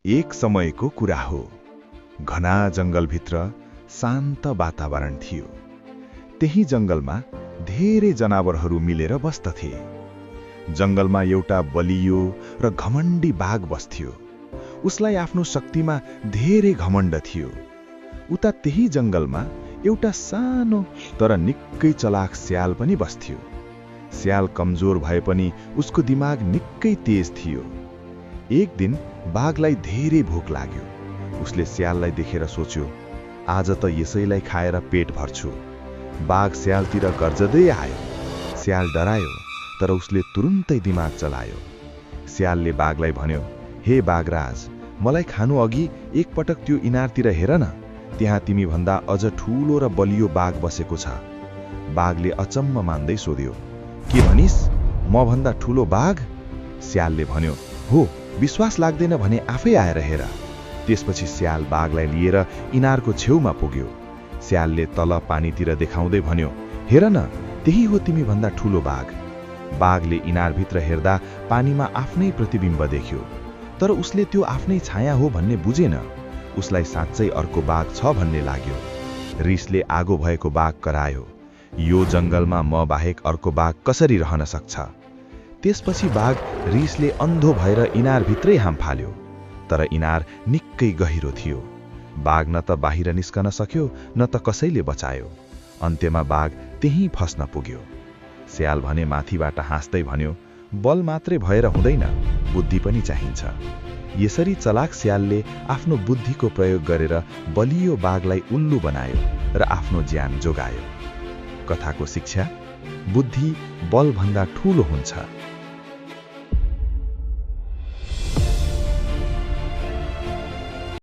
एक समयको कुरा हो। घना जंगलभित्र शान्त वातावरण थियो। त्यही जंगलमा धेरै जनावरहरू मिलेर बस्दथे। जंगलमा एउटा बलियो र घमण्डी बाघ बस्थ्यो। उसलाई आफ्नो शक्तिमा धेरै घमण्ड थियो। उता त्यही जंगलमा एउटा सानो तर निकै चलाक स्याल पनि बस्थ्यो। स्याल कमजोर भए पनि उसको दिमाग निकै तेज थियो। एक दिन बाघलाई धेरै भोक लाग्यो। उसले स्याललाई देखेर सोच्यो, आज त यसैलाई खाएर पेट भर्छु। बाघ स्यालतिर गर्जदै आयो। स्याल डरायो, तर उसले तुरुन्तै दिमाग चलायो। स्यालले बाघलाई भन्यो, हे बाघराज, मलाई खानु अघि एकपटक त्यो इनारतिर हेर न, त्यहाँ तिमी भन्दा अझ ठूलो र बलियो बाघ बसेको छ। बाघले अचम्म मान्दै सोध्यो, के भनिस्, म भन्दा ठूलो बाघ? स्यालले भन्यो, हो, विश्वास लाग्दैन भने आफै आएर हेर। त्यसपछि स्याल बाघलाई लिएर इनारको छेउमा पुग्यो। स्यालले तल पानीतिर देखाउँदै भन्यो, हेर न, त्यही हो तिमी भन्दा ठूलो बाघ। बाघले इनारभित्र हेर्दा पानीमा आफ्नै प्रतिबिम्ब देख्यो, तर उसले त्यो आफ्नै छाया हो भन्ने बुझेन। उसलाई साँच्चै अर्को बाघ छ भन्ने लाग्यो। रिसले आगो भएको बाघ करायो, यो जंगलमा म बाहेक अर्को बाघ कसरी रहन सक्छ? त्यसपछि बाघ रिसले अन्धो भएर इनारभित्रै हाम फाल्यो। तर इनार निकै गहिरो थियो। बाघ न त बाहिर निस्कन सक्यो, न त कसैले बचायो। अन्त्यमा बाघ त्यहीँ फस्न पुग्यो। स्याल भने माथिबाट हाँस्दै भन्यो, बल मात्रै भएर हुँदैन, बुद्धि पनि चाहिन्छ। यसरी चलाक स्यालले आफ्नो बुद्धिको प्रयोग गरेर बलियो बाघलाई उल्लु बनायो र आफ्नो ज्यान जोगायो। कथाको शिक्षा, बुद्धि बलभन्दा ठूलो हुन्छ।